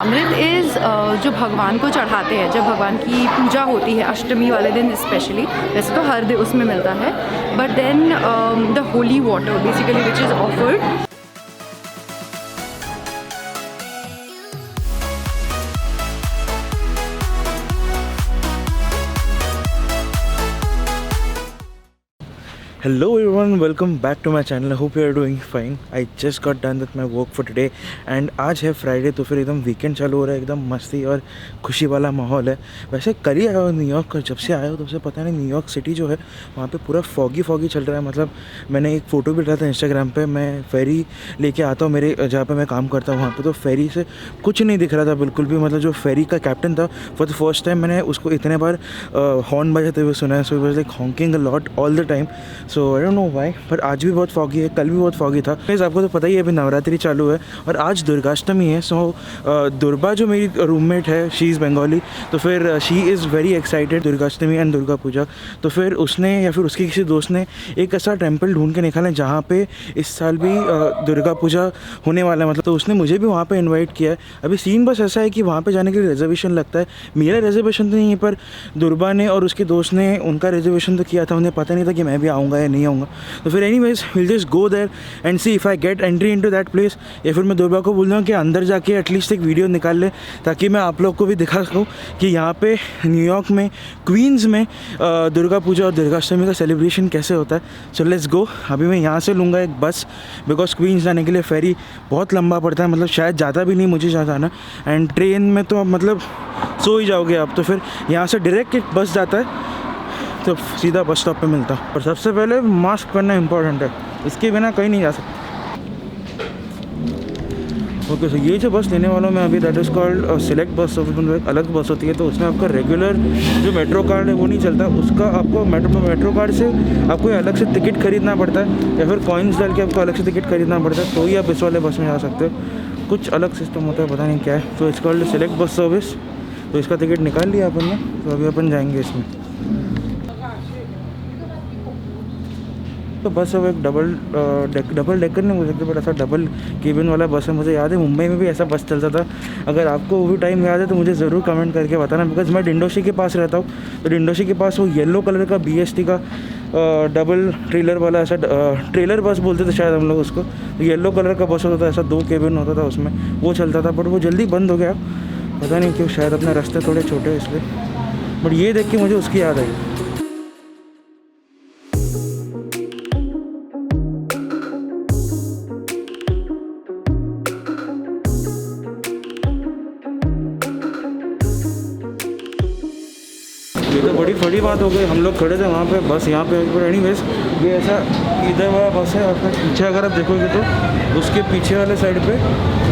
अमृत is जो भगवान को चढ़ाते हैं, जब भगवान की पूजा होती है अष्टमी वाले दिन स्पेशली, वैसे तो हर दिन उसमें मिलता है, but then the holy water basically which is offered. Hello everyone, welcome back to my channel. I hope you are doing fine. I just got done with my work for today and आज है Friday, तो फिर एकदम weekend चालू हो रहा है, एकदम मस्ती और खुशी वाला माहौल है। वैसे कल ही आया हूँ न्यूयॉर्क का, जब से आया हूँ तब से पता नहीं न्यूयॉर्क सिटी जो है वहाँ पे पूरा फॉगी चल रहा है। मतलब मैंने एक फ़ोटो भी डाला था इंस्टाग्राम पे, मैं फेरी लेके आता हूँ मेरे जहाँ पे मैं काम करता हूँ वहाँ पे, तो फेरी से कुछ नहीं दिख रहा था बिल्कुल भी। मतलब जो फेरी का कैप्टन था फॉर द फर्स्ट टाइम मैंने उसको इतने बार हॉर्न बजाते हुए सुना है। So it was like Hawking a lot all the time. So I don't know why, पर आज भी बहुत फॉगी है, कल भी बहुत फॉगी था। प्लीज़ आपको तो पता ही है अभी नवरात्रि चालू है और आज दुर्गाष्टमी है। सो दुर्बा जो मेरी रूममेट है, शी इज़ बंगाली, तो फिर she is very excited Durgashtami and Durga Puja. तो फिर उसने या फिर उसके किसी दोस्त ने एक ऐसा टेम्पल ढूंढ के निकाला जहाँ पे इस साल भी दुर्गा पूजा होने वाला है। मतलब तो उसने मुझे भी वहाँ पे इनवाइट किया है। अभी सीन बस ऐसा है कि वहाँ पे जाने के लिए रिजर्वेशन लगता है। मेरा रिजर्वेशन तो नहीं है, पर दुर्बा ने और उसके दोस्त ने उनका रिजर्वेशन तो किया था। उन्हें पता नहीं था कि मैं भी आऊँगा या नहीं आऊँगा। तो फिर anyways will just go there and see if I get entry into that place, या फिर मैं दुर्बा को बोल दूँ कि अंदर जाके एटलीस्ट एक वीडियो निकाल ले, ताकि मैं आप लोग को भी दिखा सकूँ कि यहाँ पे न्यूयॉर्क में क्वींस में दुर्गा पूजा और दुर्गाष्टमी का सेलिब्रेशन कैसे होता है। So let's go. अभी मैं यहाँ से लूँगा एक बस, बिकॉज क्वींस जाने के लिए फेरी बहुत लंबा पड़ता है, मतलब शायद ज़्यादा भी नहीं मुझे जाना। एंड ट्रेन में तो मतलब सो ही जाओगे आप, तो फिर यहाँ से डायरेक्ट एक बस जाता है तो सीधा बस स्टॉप पे मिलता। और सबसे पहले मास्क पहनना इंपॉर्टेंट है, इसके बिना कहीं नहीं जा सकता। ओके, सो ये जो बस लेने वाला हूँ मैं अभी, दैट इज़ कॉल्ड सिलेक्ट बस। एक अलग बस होती है, तो उसमें आपका रेगुलर जो मेट्रो कार्ड है वो नहीं चलता, उसका आपको मेट्रो कार्ड से आपको अलग से टिकट खरीदना पड़ता है, या फिर कॉइन्स डाल के आपको अलग से टिकट खरीदना पड़ता है, तो ही आप इस वाले बस में जा सकते हो। कुछ अलग सिस्टम होता है, पता नहीं क्या है। तो it's called select bus service. तो इसका टिकट निकाल लिया अपन ने, तो अभी अपन जाएंगे इसमें। तो बस अब एक डबल डेकर नहीं बोल सकते, बट ऐसा डबल केबिन वाला बस है। मुझे याद है मुंबई में भी ऐसा बस चलता था। अगर आपको वो भी टाइम याद है तो मुझे ज़रूर कमेंट करके बताना, बिकॉज मैं डिंडोशी के पास रहता हूँ। तो डिंडोशी के पास वो येलो कलर का BST का डबल ट्रेलर वाला ऐसा ट्रेलर बस बोलते थे शायद हम लोग उसको। तो येलो कलर का बस होता था, ऐसा 2 केबिन होता था उसमें, वो चलता था। बट वो जल्दी बंद हो गया, पता नहीं क्यों, शायद अपने रास्ते थोड़े छोटे इसलिए। बट ये देख के मुझे उसकी याद आई। ये तो बड़ी बात हो गई, हम लोग खड़े थे वहाँ पे, बस यहाँ पे। पर एनीवेज ये ऐसा इधर वाला बस है, और फिर पीछे अगर आप देखोगे तो उसके पीछे वाले साइड पे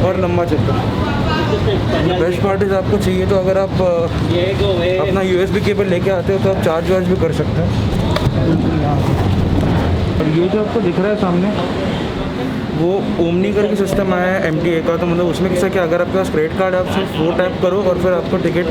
और लंबा चलता है। बेस्ट पार्ट इज आपको चाहिए तो अगर आप अपना USB केबल लेके आते हो तो आप चार्ज वार्ज भी कर सकते हैं। और ये जो आपको दिख रहा है सामने, वो ओमनी करके सिस्टम आया है MTA का। तो मतलब उसमें कैसा कि अगर आपके पास क्रेडिट कार्ड है, आप सिर्फ वो टैप करो और फिर आपको टिकट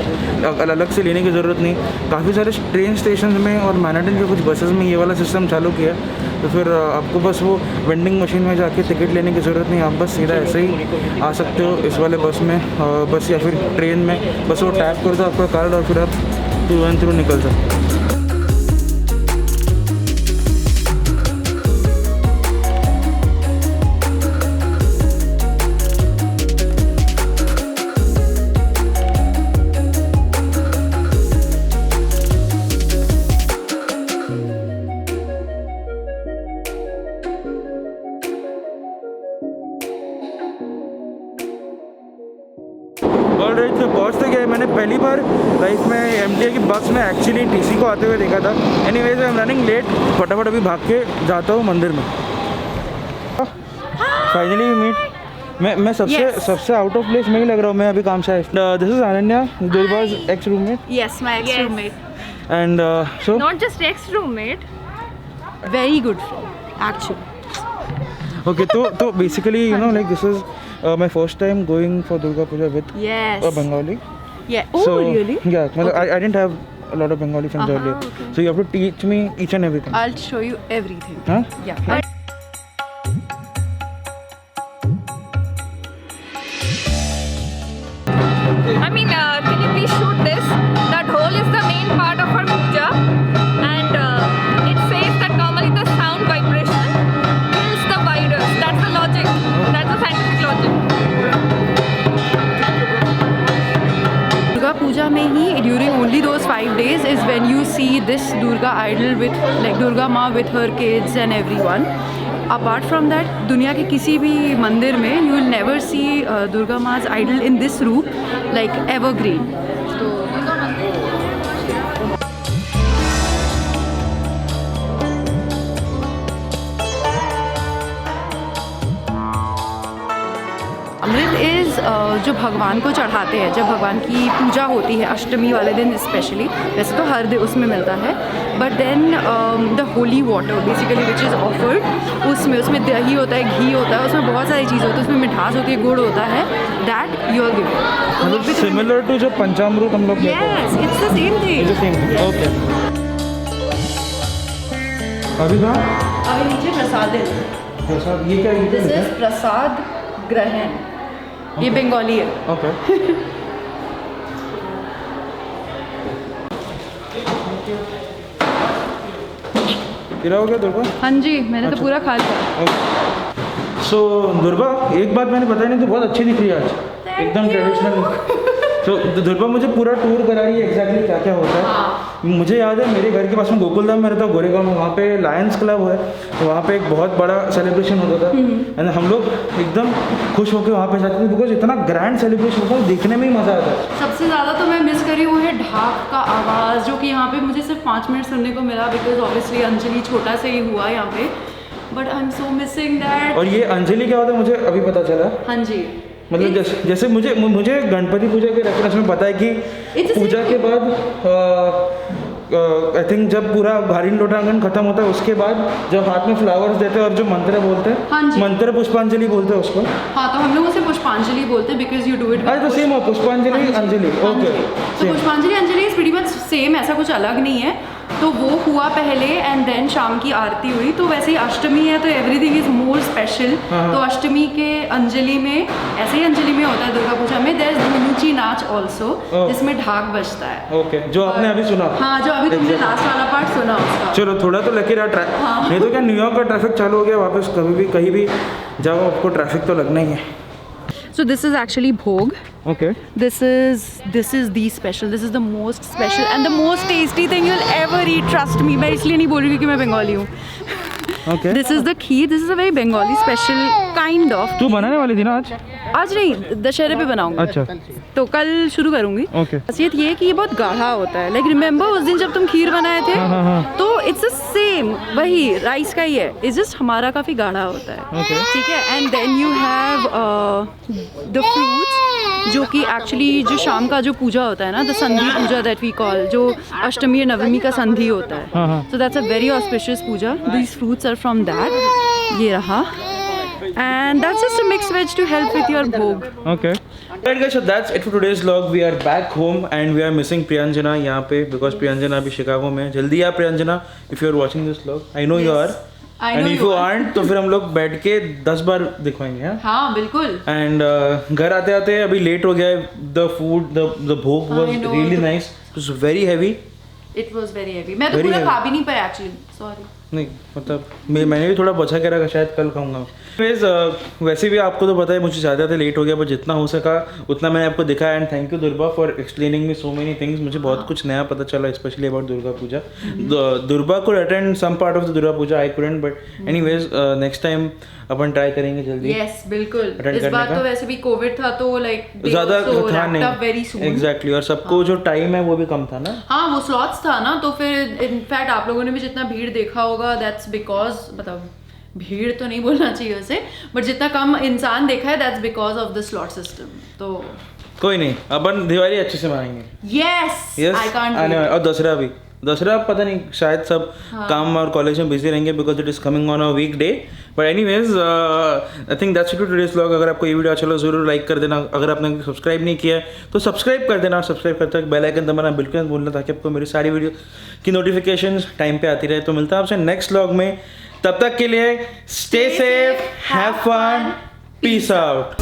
अलग से लेने की ज़रूरत नहीं। काफ़ी सारे ट्रेन स्टेशन में और मैनहट्टन के कुछ बसेस में ये वाला सिस्टम चालू किया है। तो फिर आपको बस वो वेंडिंग मशीन में जाके टिकट लेने की ज़रूरत नहीं, आप बस सीधा ऐसे ही आ सकते हो इस वाले बस में, बस या फिर ट्रेन में। बस वो टैप कर दो आपका कार्ड और फिर आप थ्रू निकल सकते हो। ऑलराइट, तो पहुँचते गए। मैंने पहली बार लाइफ में MTA की बस में एक्चुअली TC को आते हुए देखा था। Anyways I am running late, फटाफट अभी भाग के जाता हूँ मंदिर में। Finally meet. मैं सबसे आउट ऑफ प्लेस में ही लग रहा हूँ मैं अभी काम से। This is Ananya, Durba's ex roommate. Yes, my ex-roommate. And so Not just ex-roommate. Very good friend, actually. okay, तो basically you know like this is my first time going for Durga Puja with Yes. a Bengali. Yeah. Oh, So, really? Yeah, मतलब I didn't have a lot of Bengali friends earlier. Okay. So you have to teach me each and everything. I'll show you everything. Huh? Yeah. I mean, can you please shoot this? The dhol is the main part of our puja, and it says that normally the sound vibration kills the virus. That's the logic. That's the scientific logic. Durga Puja में ही during only those 5 days is when you see this Durga idol with like Durga Ma with her kids and everyone. Apart from that, दुनिया के किसी भी मंदिर में you will never see Durga Ma's idol in this roop like evergreen. तो दुर्गा मंदिर अमृत is जो भगवान को चढ़ाते हैं जब भगवान की पूजा होती है अष्टमी वाले दिन स्पेशली, वैसे तो हर दिन उसमें मिलता है, but then the holy water basically which is offered, उसमें दही होता है, घी होता है, उसमें बहुत सारी चीज़ें होती है, उसमें मिठास होती है, गुड़ होता है, that you are giving. Similar to जो पंचामृत हम लोग yes, it's the same thing. Okay, अभी कहाँ? अभी नीचे प्रसाद है। प्रसाद ये क्या है? दिस इज प्रसाद ग्रहण, ये बंगाली है। ओके। तेरा हो गया दुर्गा? हाँ जी, मैंने तो पूरा खा लिया। सो दुर्गा, एक बात मैंने बताई नहीं तो बहुत अच्छी दिख रही है आज, एकदम ट्रेडिशनल। तो दुर्गा मुझे पूरा टूर करा रही है एग्जैक्टली क्या क्या होता है। हाँ। मुझे याद है मेरे घर के पास में गोकुलधाम में रहता हूँ गोरेगांव में, वहाँ पे लायंस क्लब है, तो वहाँ पे एक बहुत बड़ा सेलिब्रेशन होता था एंड हम लोग एकदम खुश होकर वहाँ पे जाते थे बिकॉज इतना ग्रैंड सेलिब्रेशन होता है, देखने में ही मज़ा आता है। सबसे ज़्यादा तो मैं मिस करी वो है ढाक का आवाज़, जो कि यहाँ पे मुझे सिर्फ 5 मिनट सुनने को मिला बिकॉज ऑब्वियसली अंजलि छोटा से ही हुआ यहाँ पे, but I am so missing that. और ये अंजलि क्या होता है मुझे अभी पता चला। हाँ जी, मतलब जैसे मुझे गणपति पूजा के रेफरेंस में पता है कि पूजा के बाद आई थिंक जब पूरा भारी लोटांगन खत्म होता है उसके बाद जब हाथ में फ्लावर्स देते हैं और जो मंत्र बोलते हैं, हाँ जी, मंत्र पुष्पांजलि बोलते हैं उसको। हाँ, तो हम लोग उसे पुष्पांजलि बोलते हैं बिकॉज यू डू इट। तो सेम हो पुष्पांजलि अंजलि। ओके, तो पुष्पांजलि Anjali is pretty much same, ऐसा कुछ अलग नहीं है। तो वो हुआ पहले एंड देन शाम की आरती हुई, तो वैसे ही अष्टमी है तो एवरीथिंग इज मोर स्पेशल। तो अष्टमी के अंजलि में ऐसे ही अंजलि में होता है दुर्गा पूजा में, देयर इज धनुची नाच ऑल्सो जिसमें ढाक बजता है। ओके, जो आपने अभी सुना। हाँ, जो अभी तुमने लास्ट वाला पार्ट सुना उसका। चलो थोड़ा तो लकी रहा हाँ। नहीं तो क्या न्यूयॉर्क का ट्रैफिक चालू हो गया वापस, कभी भी कहीं भी जाओ आपको ट्रैफिक तो लगना ही है। So this is actually bhog. Okay. This is the special. This is the most special and the most tasty thing you'll ever eat. Trust me. मैं इसलिए नहीं बोल रही क्योंकि मैं बंगाली हूँ। Okay. This is the kheer. This is a very Bengali special kind of. तू बनाने वाली थी ना आज? आज नहीं, दशहरे पे बनाऊंगी। अच्छा। तो कल शुरू करूंगी। Okay. खासियत ये है कि ये बहुत गाढ़ा होता है। Like remember उस दिन जब तुम खीर बनाए थे? हाँ। तो it's the same, वही राइस का ही है। It's just हमारा काफ़ी गाढ़ा होता है। Okay. ठीक है। And then you have the fruits, जो कि एक्चुअली जो शाम का जो पूजा होता है ना, द संधि पूजा दैट वी कॉल, जो अष्टमी और नवमी का संधि होता है। So that's a very auspicious puja. These fruits are from that. ये रहा। And that's just a mixed veg to help with your bhog. Okay. Alright guys, so that's it for today's vlog. We are back home and we are missing Priyanjana यहाँ पे because Priyanjana अभी Chicago में है। जल्दी आ Priyanjana, if you are watching this vlog, I know you are. And if you aren't, तो फिर हम लोग बैठ के 10 बार दिखवाएंगे। हाँ बिल्कुल। And घर आते आते अभी लेट हो गया है। The food, the bhog was really nice. It was very heavy. It was very heavy. मैं तो पूरा खा भी नहीं पाया actually. Sorry. नहीं मतलब मैंने भी थोड़ा बचा के रखा, शायद कल खाऊंगा। वैसे भी आपको तो पता है मुझे ज़्यादा लेट हो गया, पर जितना हो सका उतना मैंने आपको दिखाया। And thank you Durga for explaining me so many things. मुझे बहुत कुछ नया पता चला specially about Durga puja. Durga could attend some part of the Durga puja, I couldn't, but anyways next time अपन ट्राई करेंगे जल्दी। यस बिल्कुल। इस बार तो वैसे भी कोविड था तो लाइक ज़्यादा था नहीं। एग्जैक्टली, और सबको जो टाइम है वो भी कम था ना। हाँ, वो स्लॉट्स था ना, तो फिर इनफैक्ट आप लोगों ने भी जितना भीड़ देखा होगा दैट्स बिकॉज, मतलब भीड़ तो नहीं बोलना चाहिए उसे, बट जितना कम इंसान देखा है that's because of the slot system. तो कोई नहीं, अपन दिवाली अच्छे से मनाएंगे। Yes I can't. और दशहरा भी, दशहरा पता नहीं शायद सब काम और कॉलेज में बिजी रहेंगे because it is coming on a week day. But anyways I think that's it to today's vlog. अगर आपको ये वीडियो अच्छा लगा जरूर लाइक कर देना। अगर आपने सब्सक्राइब नहीं किया है तो सब्सक्राइब कर देना, और सब्सक्राइब करते वक्त बेल आइकन दबाना बिल्कुल मत भूलना, ताकि आपको मेरी सारी वीडियो की नोटिफिकेशंस टाइम पे आती रहे। तो मिलता है आपसे नेक्स्ट व्लॉग में, तब तक के लिए stay safe, have fun, peace out.